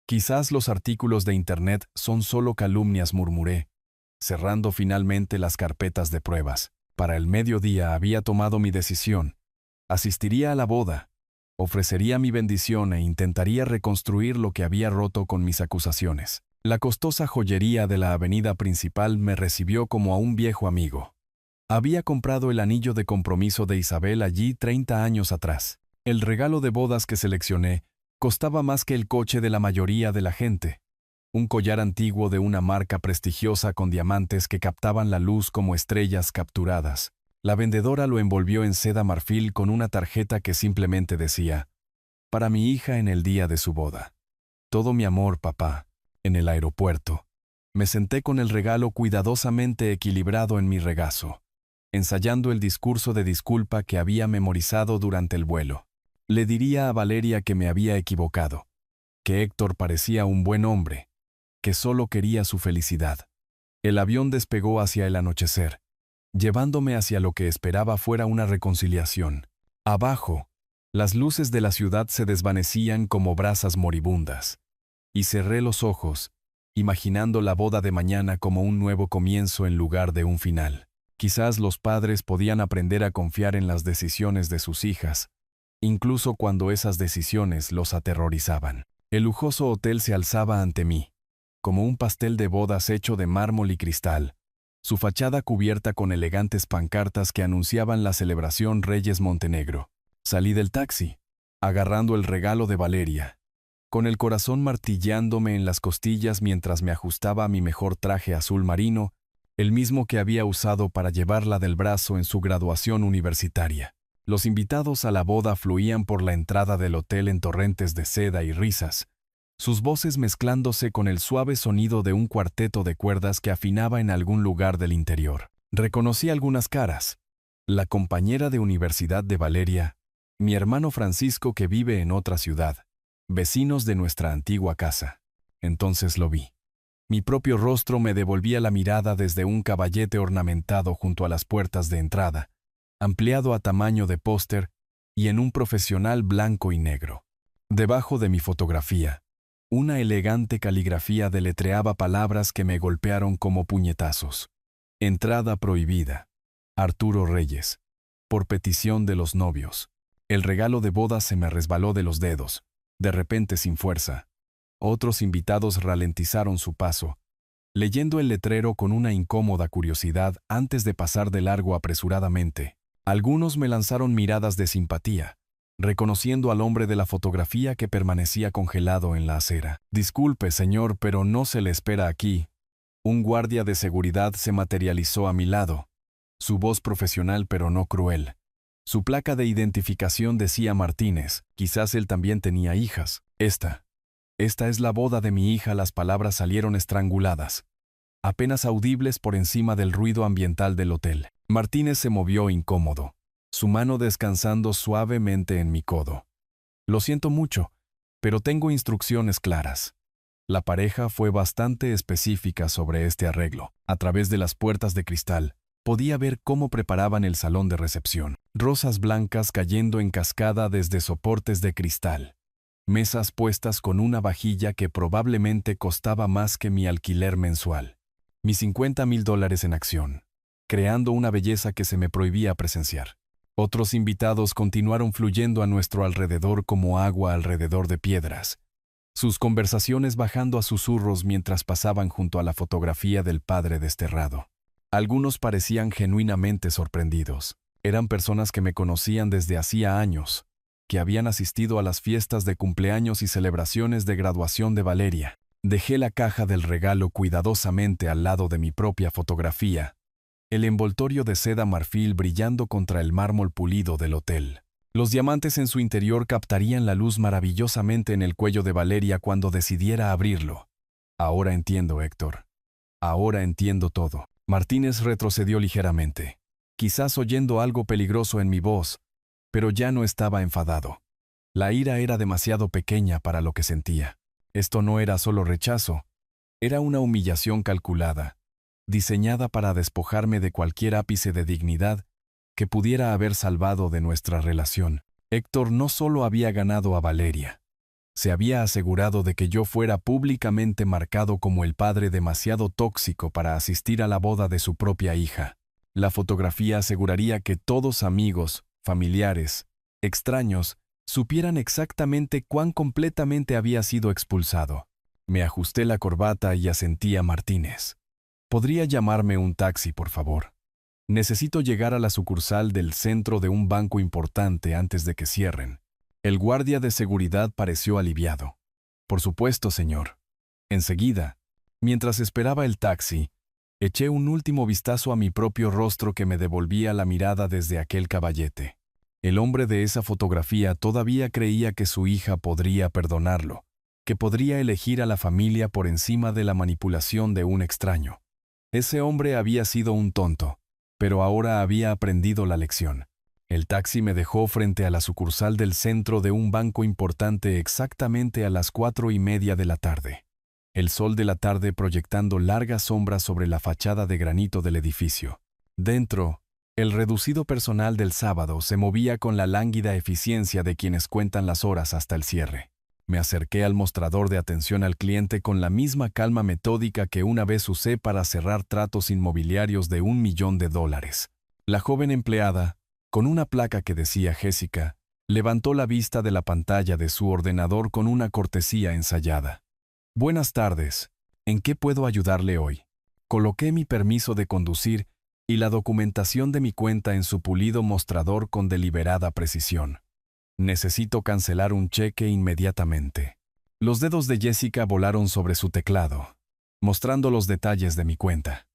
Quizás los artículos de Internet son solo calumnias, murmuré, cerrando finalmente las carpetas de pruebas. Para el mediodía había tomado mi decisión. Asistiría a la boda, ofrecería mi bendición e intentaría reconstruir lo que había roto con mis acusaciones. La costosa joyería de la avenida principal me recibió como a un viejo amigo. Había comprado el anillo de compromiso de Isabel allí 30 años atrás. El regalo de bodas que seleccioné costaba más que el coche de la mayoría de la gente. Un collar antiguo de una marca prestigiosa con diamantes que captaban la luz como estrellas capturadas. La vendedora lo envolvió en seda marfil con una tarjeta que simplemente decía: «Para mi hija en el día de su boda. Todo mi amor, papá». En el aeropuerto, me senté con el regalo cuidadosamente equilibrado en mi regazo, ensayando el discurso de disculpa que había memorizado durante el vuelo. Le diría a Valeria que me había equivocado, que Héctor parecía un buen hombre, que solo quería su felicidad. El avión despegó hacia el anochecer, llevándome hacia lo que esperaba fuera una reconciliación. Abajo, las luces de la ciudad se desvanecían como brasas moribundas. Y cerré los ojos, imaginando la boda de mañana como un nuevo comienzo en lugar de un final. Quizás los padres podían aprender a confiar en las decisiones de sus hijas, incluso cuando esas decisiones los aterrorizaban. El lujoso hotel se alzaba ante mí, como un pastel de bodas hecho de mármol y cristal, su fachada cubierta con elegantes pancartas que anunciaban la celebración Reyes Montenegro. Salí del taxi, agarrando el regalo de Valeria, con el corazón martillándome en las costillas mientras me ajustaba a mi mejor traje azul marino, el mismo que había usado para llevarla del brazo en su graduación universitaria. Los invitados a la boda fluían por la entrada del hotel en torrentes de seda y risas, sus voces mezclándose con el suave sonido de un cuarteto de cuerdas que afinaba en algún lugar del interior. Reconocí algunas caras: la compañera de universidad de Valeria, mi hermano Francisco que vive en otra ciudad, vecinos de nuestra antigua casa. Entonces lo vi. Mi propio rostro me devolvía la mirada desde un caballete ornamentado junto a las puertas de entrada, ampliado a tamaño de póster y en un profesional blanco y negro. Debajo de mi fotografía, una elegante caligrafía deletreaba palabras que me golpearon como puñetazos. Entrada prohibida. Arturo Reyes. Por petición de los novios. El regalo de boda se me resbaló de los dedos, de repente sin fuerza. Otros invitados ralentizaron su paso, leyendo el letrero con una incómoda curiosidad antes de pasar de largo apresuradamente. Algunos me lanzaron miradas de simpatía, reconociendo al hombre de la fotografía que permanecía congelado en la acera. «Disculpe, señor, pero no se le espera aquí». Un guardia de seguridad se materializó a mi lado, su voz profesional pero no cruel. Su placa de identificación decía Martínez. Quizás él también tenía hijas. Esta es la boda de mi hija. Las palabras salieron estranguladas, apenas audibles por encima del ruido ambiental del hotel. Martínez se movió incómodo, su mano descansando suavemente en mi codo. «Lo siento mucho, pero tengo instrucciones claras». La pareja fue bastante específica sobre este arreglo. A través de las puertas de cristal, podía ver cómo preparaban el salón de recepción. Rosas blancas cayendo en cascada desde soportes de cristal. Mesas puestas con una vajilla que probablemente costaba más que mi alquiler mensual. Mis $50,000 en acción, creando una belleza que se me prohibía presenciar. Otros invitados continuaron fluyendo a nuestro alrededor como agua alrededor de piedras, sus conversaciones bajando a susurros mientras pasaban junto a la fotografía del padre desterrado. Algunos parecían genuinamente sorprendidos. Eran personas que me conocían desde hacía años, que habían asistido a las fiestas de cumpleaños y celebraciones de graduación de Valeria. Dejé la caja del regalo cuidadosamente al lado de mi propia fotografía, el envoltorio de seda marfil brillando contra el mármol pulido del hotel. Los diamantes en su interior captarían la luz maravillosamente en el cuello de Valeria cuando decidiera abrirlo. Ahora entiendo, Héctor. Ahora entiendo todo. Martínez retrocedió ligeramente, quizás oyendo algo peligroso en mi voz, pero ya no estaba enfadado. La ira era demasiado pequeña para lo que sentía. Esto no era solo rechazo, era una humillación calculada, diseñada para despojarme de cualquier ápice de dignidad que pudiera haber salvado de nuestra relación. Héctor no solo había ganado a Valeria, se había asegurado de que yo fuera públicamente marcado como el padre demasiado tóxico para asistir a la boda de su propia hija. La fotografía aseguraría que todos amigos, familiares, extraños, supieran exactamente cuán completamente había sido expulsado. Me ajusté la corbata y asentí a Martínez. ¿Podría llamarme un taxi, por favor? Necesito llegar a la sucursal del centro de un banco importante antes de que cierren. El guardia de seguridad pareció aliviado. Por supuesto, señor. Enseguida, mientras esperaba el taxi, eché un último vistazo a mi propio rostro que me devolvía la mirada desde aquel caballete. El hombre de esa fotografía todavía creía que su hija podría perdonarlo, que podría elegir a la familia por encima de la manipulación de un extraño. Ese hombre había sido un tonto, pero ahora había aprendido la lección. El taxi me dejó frente a la sucursal del centro de un banco importante exactamente a las 4:30 de la tarde. El sol de la tarde proyectando largas sombras sobre la fachada de granito del edificio. Dentro, el reducido personal del sábado se movía con la lánguida eficiencia de quienes cuentan las horas hasta el cierre. Me acerqué al mostrador de atención al cliente con la misma calma metódica que una vez usé para cerrar tratos inmobiliarios de $1 millón. La joven empleada, con una placa que decía Jessica, levantó la vista de la pantalla de su ordenador con una cortesía ensayada. Buenas tardes, ¿en qué puedo ayudarle hoy? Coloqué mi permiso de conducir y la documentación de mi cuenta en su pulido mostrador con deliberada precisión. Necesito cancelar un cheque inmediatamente. Los dedos de Jessica volaron sobre su teclado, mostrando los detalles de mi cuenta.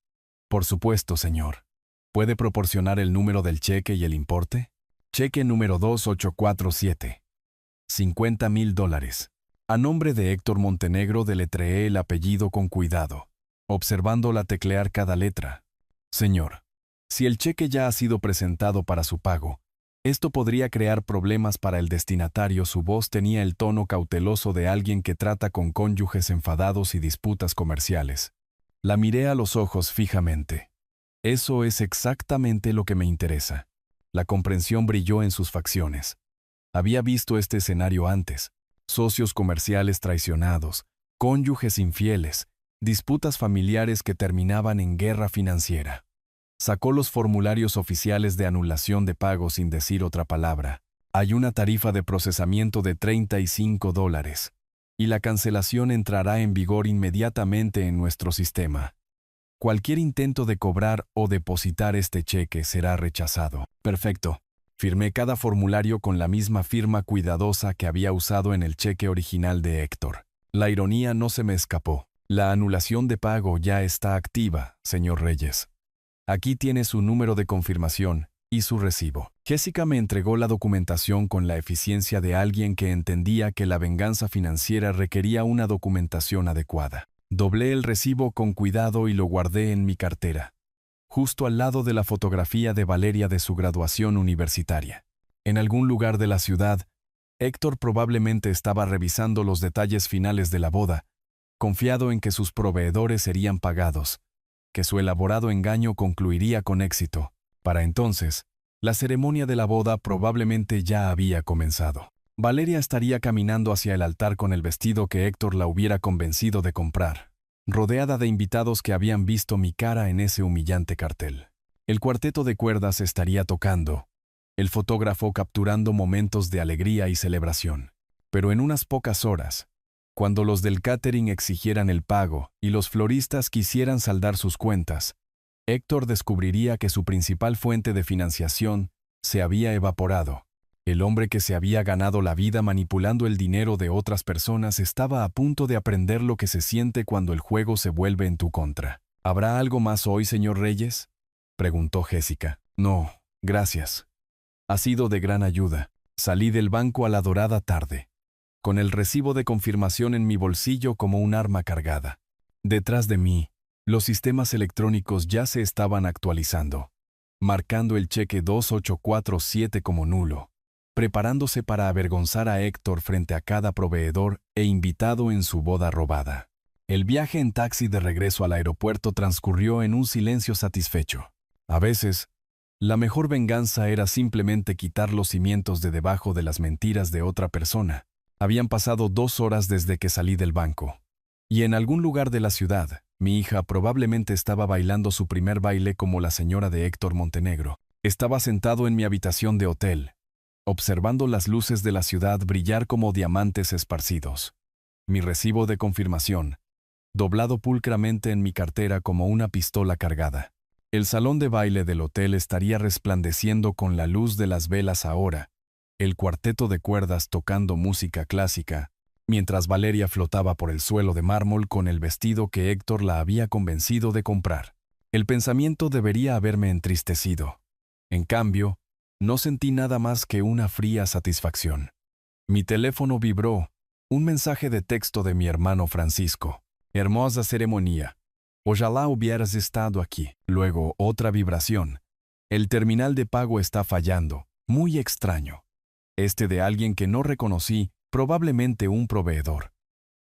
Por supuesto, señor. ¿Puede proporcionar el número del cheque y el importe? Cheque número 2847. $50,000. A nombre de Héctor Montenegro deletreé el apellido con cuidado, observándola teclear cada letra. Señor, si el cheque ya ha sido presentado para su pago, esto podría crear problemas para el destinatario. Su voz tenía el tono cauteloso de alguien que trata con cónyuges enfadados y disputas comerciales. La miré a los ojos fijamente. Eso es exactamente lo que me interesa. La comprensión brilló en sus facciones. Había visto este escenario antes. Socios comerciales traicionados, cónyuges infieles, disputas familiares que terminaban en guerra financiera. Sacó los formularios oficiales de anulación de pago sin decir otra palabra. Hay una tarifa de procesamiento de $35, y la cancelación entrará en vigor inmediatamente en nuestro sistema. Cualquier intento de cobrar o depositar este cheque será rechazado. Perfecto. Firmé cada formulario con la misma firma cuidadosa que había usado en el cheque original de Héctor. La ironía no se me escapó. La anulación de pago ya está activa, señor Reyes. Aquí tiene su número de confirmación y su recibo. Jessica me entregó la documentación con la eficiencia de alguien que entendía que la venganza financiera requería una documentación adecuada. Doblé el recibo con cuidado y lo guardé en mi cartera, justo al lado de la fotografía de Valeria de su graduación universitaria. En algún lugar de la ciudad, Héctor probablemente estaba revisando los detalles finales de la boda, confiado en que sus proveedores serían pagados, que su elaborado engaño concluiría con éxito. Para entonces, la ceremonia de la boda probablemente ya había comenzado. Valeria estaría caminando hacia el altar con el vestido que Héctor la hubiera convencido de comprar, rodeada de invitados que habían visto mi cara en ese humillante cartel. El cuarteto de cuerdas estaría tocando, el fotógrafo capturando momentos de alegría y celebración. Pero en unas pocas horas, cuando los del catering exigieran el pago y los floristas quisieran saldar sus cuentas, Héctor descubriría que su principal fuente de financiación se había evaporado. El hombre que se había ganado la vida manipulando el dinero de otras personas estaba a punto de aprender lo que se siente cuando el juego se vuelve en tu contra. ¿Habrá algo más hoy, señor Reyes?, preguntó Jessica. No, gracias. Ha sido de gran ayuda. Salí del banco a la dorada tarde, con el recibo de confirmación en mi bolsillo como un arma cargada. Detrás de mí, los sistemas electrónicos ya se estaban actualizando, marcando el cheque 2847 como nulo, preparándose para avergonzar a Héctor frente a cada proveedor e invitado en su boda robada. El viaje en taxi de regreso al aeropuerto transcurrió en un silencio satisfecho. A veces, la mejor venganza era simplemente quitar los cimientos de debajo de las mentiras de otra persona. Habían pasado 2 horas desde que salí del banco, y en algún lugar de la ciudad, mi hija probablemente estaba bailando su primer baile como la señora de Héctor Montenegro. Estaba sentado en mi habitación de hotel, observando las luces de la ciudad brillar como diamantes esparcidos. Mi recibo de confirmación, doblado pulcramente en mi cartera como una pistola cargada. El salón de baile del hotel estaría resplandeciendo con la luz de las velas ahora, el cuarteto de cuerdas tocando música clásica, mientras Valeria flotaba por el suelo de mármol con el vestido que Héctor la había convencido de comprar. El pensamiento debería haberme entristecido. En cambio, no sentí nada más que una fría satisfacción. Mi teléfono vibró, un mensaje de texto de mi hermano Francisco. Hermosa ceremonia. Ojalá hubieras estado aquí. Luego, otra vibración. El terminal de pago está fallando. Muy extraño. Este de alguien que no reconocí, probablemente un proveedor.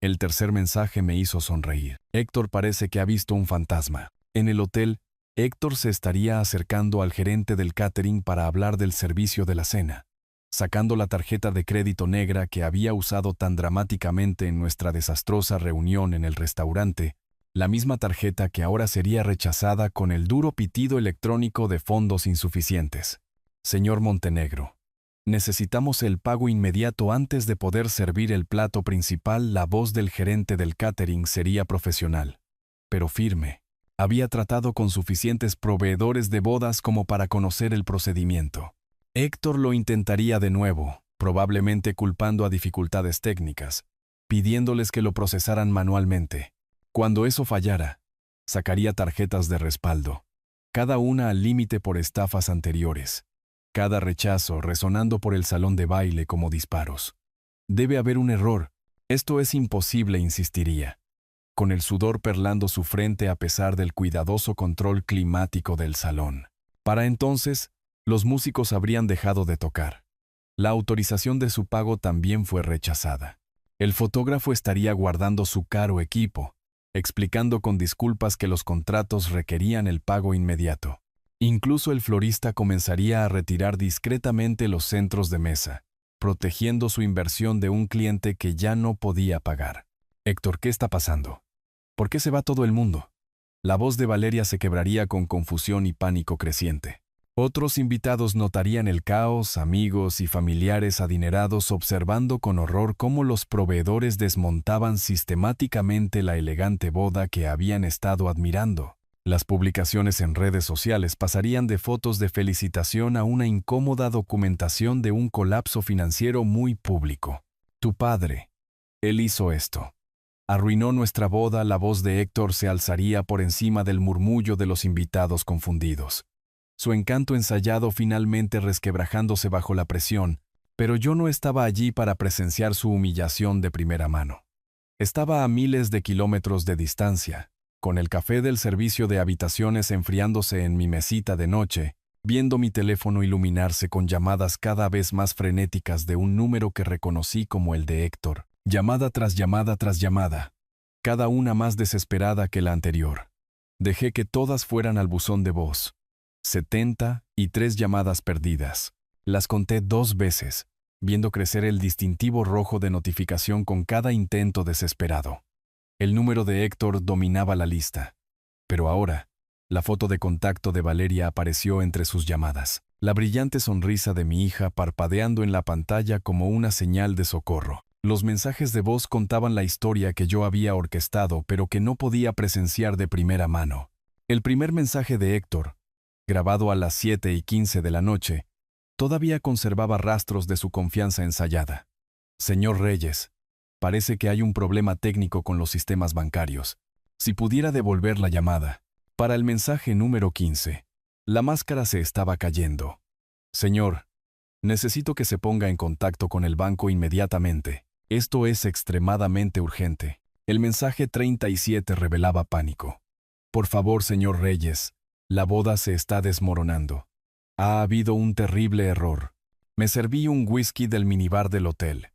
El tercer mensaje me hizo sonreír. Héctor parece que ha visto un fantasma. En el hotel, Héctor se estaría acercando al gerente del catering para hablar del servicio de la cena, sacando la tarjeta de crédito negra que había usado tan dramáticamente en nuestra desastrosa reunión en el restaurante, la misma tarjeta que ahora sería rechazada con el duro pitido electrónico de fondos insuficientes. Señor Montenegro, necesitamos el pago inmediato antes de poder servir el plato principal. La voz del gerente del catering sería profesional, pero firme. Había tratado con suficientes proveedores de bodas como para conocer el procedimiento. Héctor lo intentaría de nuevo, probablemente culpando a dificultades técnicas, pidiéndoles que lo procesaran manualmente. Cuando eso fallara, sacaría tarjetas de respaldo, cada una al límite por estafas anteriores, cada rechazo resonando por el salón de baile como disparos. Debe haber un error, esto es imposible, insistiría, con el sudor perlando su frente a pesar del cuidadoso control climático del salón. Para entonces, los músicos habrían dejado de tocar. La autorización de su pago también fue rechazada. El fotógrafo estaría guardando su caro equipo, explicando con disculpas que los contratos requerían el pago inmediato. Incluso el florista comenzaría a retirar discretamente los centros de mesa, protegiendo su inversión de un cliente que ya no podía pagar. Héctor, ¿qué está pasando? ¿Por qué se va todo el mundo? La voz de Valeria se quebraría con confusión y pánico creciente. Otros invitados notarían el caos, amigos y familiares adinerados observando con horror cómo los proveedores desmontaban sistemáticamente la elegante boda que habían estado admirando. Las publicaciones en redes sociales pasarían de fotos de felicitación a una incómoda documentación de un colapso financiero muy público. Tu padre. Él hizo esto. Arruinó nuestra boda. La voz de Héctor se alzaría por encima del murmullo de los invitados confundidos. Su encanto ensayado finalmente resquebrajándose bajo la presión, pero yo no estaba allí para presenciar su humillación de primera mano. Estaba a miles de kilómetros de distancia, con el café del servicio de habitaciones enfriándose en mi mesita de noche, viendo mi teléfono iluminarse con llamadas cada vez más frenéticas de un número que reconocí como el de Héctor. Llamada tras llamada tras llamada, cada una más desesperada que la anterior. Dejé que todas fueran al buzón de voz. 73 llamadas perdidas. Las conté 2 veces, viendo crecer el distintivo rojo de notificación con cada intento desesperado. El número de Héctor dominaba la lista. Pero ahora, la foto de contacto de Valeria apareció entre sus llamadas. la brillante sonrisa de mi hija parpadeando en la pantalla como una señal de socorro. Los mensajes de voz contaban la historia que yo había orquestado, pero que no podía presenciar de primera mano. El primer mensaje de Héctor, grabado a las 7:15 de la noche, todavía conservaba rastros de su confianza ensayada. Señor Reyes, parece que hay un problema técnico con los sistemas bancarios. Si pudiera devolver la llamada. Para el mensaje número 15, la máscara se estaba cayendo. Señor, necesito que se ponga en contacto con el banco inmediatamente. Esto es extremadamente urgente. El mensaje 37 revelaba pánico. Por favor, señor Reyes, la boda se está desmoronando. Ha habido un terrible error. Me serví un whisky del minibar del hotel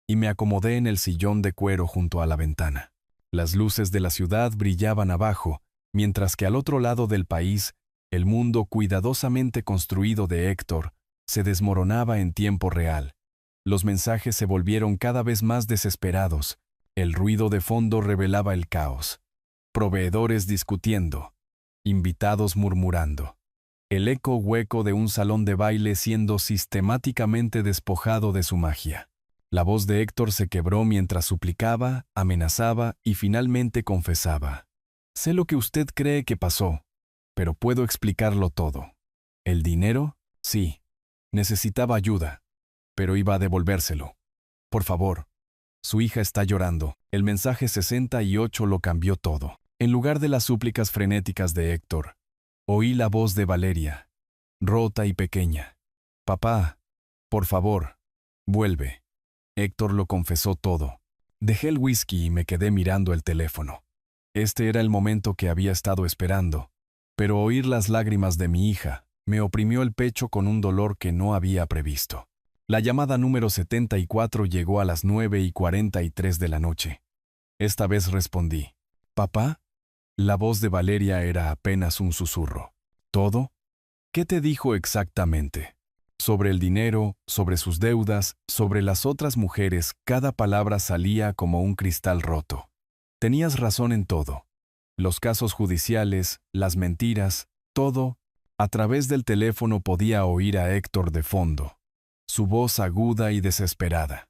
y me acomodé en el sillón de cuero junto a la ventana. Las luces de la ciudad brillaban abajo, mientras que al otro lado del país, el mundo cuidadosamente construido de Héctor se desmoronaba en tiempo real. Los mensajes se volvieron cada vez más desesperados. El ruido de fondo revelaba el caos. Proveedores discutiendo, invitados murmurando. El eco hueco de un salón de baile siendo sistemáticamente despojado de su magia. La voz de Héctor se quebró mientras suplicaba, amenazaba y finalmente confesaba. Sé lo que usted cree que pasó, pero puedo explicarlo todo. ¿El dinero? Sí. Necesitaba ayuda, pero iba a devolvérselo. Por favor. Su hija está llorando. El mensaje 68 lo cambió todo. En lugar de las súplicas frenéticas de Héctor, oí la voz de Valeria, rota y pequeña. Papá, por favor, vuelve. Héctor lo confesó todo. Dejé el whisky y me quedé mirando el teléfono. Este era el momento que había estado esperando, pero oír las lágrimas de mi hija me oprimió el pecho con un dolor que no había previsto. La llamada número 74 llegó a las 9:43 de la noche. Esta vez respondí. ¿Papá? La voz de Valeria era apenas un susurro. ¿Todo? ¿Qué te dijo exactamente? Sobre el dinero, sobre sus deudas, sobre las otras mujeres, cada palabra salía como un cristal roto. Tenías razón en todo. Los casos judiciales, las mentiras, todo. A través del teléfono podía oír a Héctor de fondo. Su voz aguda y desesperada.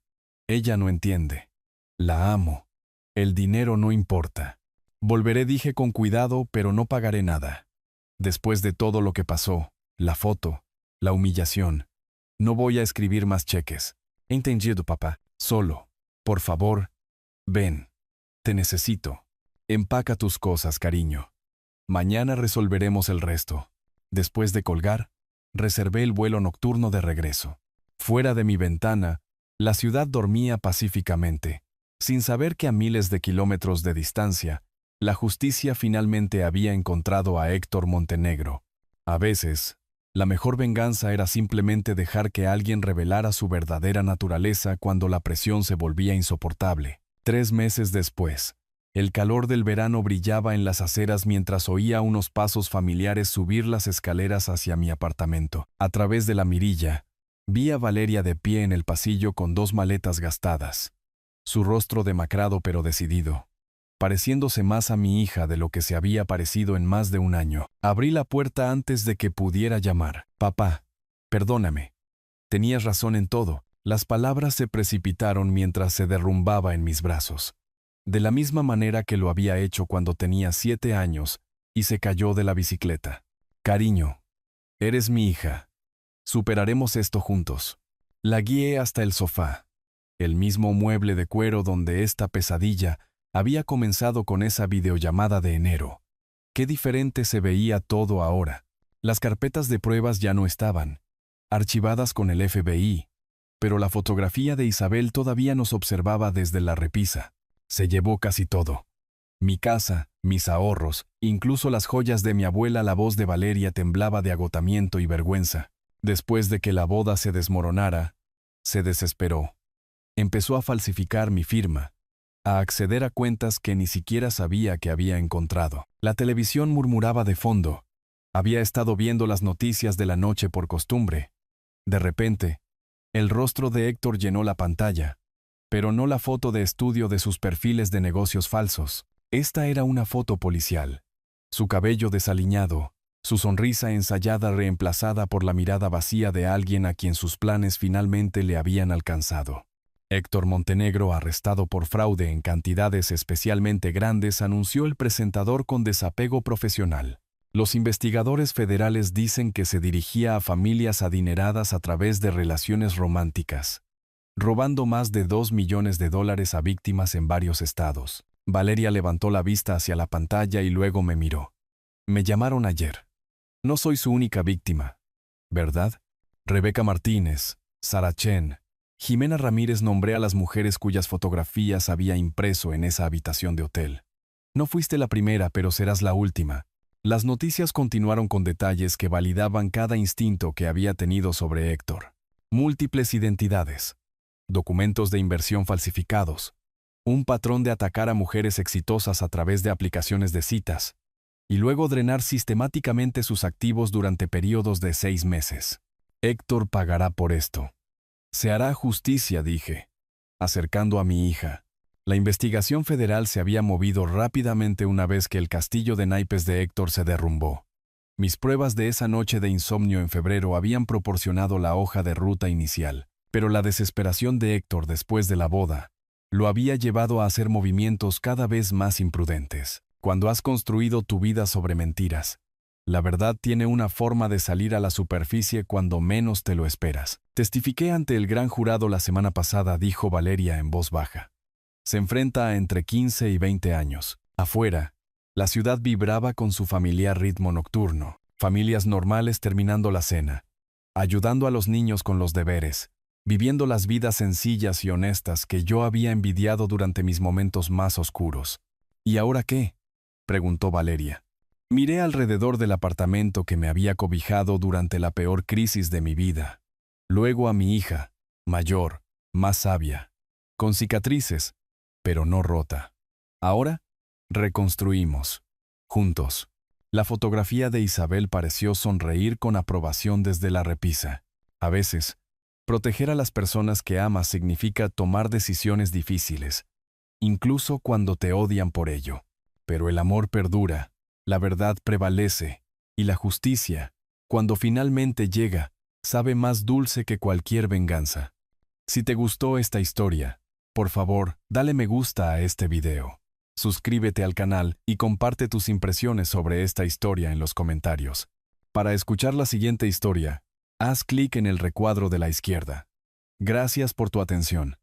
Ella no entiende. La amo. El dinero no importa. Volveré, dije con cuidado, pero no pagaré nada. Después de todo lo que pasó, la foto, la humillación, no voy a escribir más cheques. Entendido, papá. Solo, por favor, ven. Te necesito. Empaca tus cosas, cariño. Mañana resolveremos el resto. Después de colgar, reservé el vuelo nocturno de regreso. Fuera de mi ventana, la ciudad dormía pacíficamente, sin saber que a miles de kilómetros de distancia, la justicia finalmente había encontrado a Héctor Montenegro. A veces, la mejor venganza era simplemente dejar que alguien revelara su verdadera naturaleza cuando la presión se volvía insoportable. 3 meses después, el calor del verano brillaba en las aceras mientras oía unos pasos familiares subir las escaleras hacia mi apartamento. A través de la mirilla, vi a Valeria de pie en el pasillo con 2 maletas gastadas. Su rostro demacrado pero decidido, pareciéndose más a mi hija de lo que se había parecido en más de un año. Abrí la puerta antes de que pudiera llamar. Papá, perdóname. Tenías razón en todo. Las palabras se precipitaron mientras se derrumbaba en mis brazos, de la misma manera que lo había hecho cuando tenía 7 años y se cayó de la bicicleta. Cariño, eres mi hija. Superaremos esto juntos. La guié hasta el sofá, el mismo mueble de cuero donde esta pesadilla había comenzado con esa videollamada de enero. Qué diferente se veía todo ahora. Las carpetas de pruebas ya no estaban, archivadas con el FBI, pero la fotografía de Isabel todavía nos observaba desde la repisa. Se llevó casi todo. Mi casa, mis ahorros, incluso las joyas de mi abuela. La voz de Valeria temblaba de agotamiento y vergüenza. Después de que la boda se desmoronara, se desesperó. Empezó a falsificar mi firma, a acceder a cuentas que ni siquiera sabía que había encontrado. La televisión murmuraba de fondo. Había estado viendo las noticias de la noche por costumbre. De repente, el rostro de Héctor llenó la pantalla, pero no la foto de estudio de sus perfiles de negocios falsos. Esta era una foto policial. Su cabello desaliñado, su sonrisa ensayada reemplazada por la mirada vacía de alguien a quien sus planes finalmente le habían alcanzado. Héctor Montenegro, arrestado por fraude en cantidades especialmente grandes, anunció el presentador con desapego profesional. Los investigadores federales dicen que se dirigía a familias adineradas a través de relaciones románticas, robando más de $2 millones a víctimas en varios estados. Valeria levantó la vista hacia la pantalla y luego me miró. Me llamaron ayer. No soy su única víctima, ¿verdad? Rebeca Martínez, Sara Chen, Jimena Ramírez, nombré a las mujeres cuyas fotografías había impreso en esa habitación de hotel. No fuiste la primera, pero serás la última. Las noticias continuaron con detalles que validaban cada instinto que había tenido sobre Héctor. Múltiples identidades, documentos de inversión falsificados, un patrón de atacar a mujeres exitosas a través de aplicaciones de citas, y luego drenar sistemáticamente sus activos durante periodos de 6 meses. Héctor pagará por esto. Se hará justicia, dije, acercando a mi hija. La investigación federal se había movido rápidamente una vez que el castillo de naipes de Héctor se derrumbó. Mis pruebas de esa noche de insomnio en febrero habían proporcionado la hoja de ruta inicial, pero la desesperación de Héctor después de la boda lo había llevado a hacer movimientos cada vez más imprudentes. Cuando has construido tu vida sobre mentiras, la verdad tiene una forma de salir a la superficie cuando menos te lo esperas. Testifiqué ante el gran jurado la semana pasada, dijo Valeria en voz baja. Se enfrenta a entre 15 y 20 años. Afuera, la ciudad vibraba con su familiar ritmo nocturno. Familias normales terminando la cena, ayudando a los niños con los deberes, viviendo las vidas sencillas y honestas que yo había envidiado durante mis momentos más oscuros. ¿Y ahora qué?, preguntó Valeria. Miré alrededor del apartamento que me había cobijado durante la peor crisis de mi vida. Luego a mi hija, mayor, más sabia, con cicatrices, pero no rota. Ahora, reconstruimos, juntos. La fotografía de Isabel pareció sonreír con aprobación desde la repisa. A veces, proteger a las personas que amas significa tomar decisiones difíciles, incluso cuando te odian por ello. Pero el amor perdura. La verdad prevalece, y la justicia, cuando finalmente llega, sabe más dulce que cualquier venganza. Si te gustó esta historia, por favor, dale me gusta a este video. Suscríbete al canal y comparte tus impresiones sobre esta historia en los comentarios. Para escuchar la siguiente historia, haz clic en el recuadro de la izquierda. Gracias por tu atención.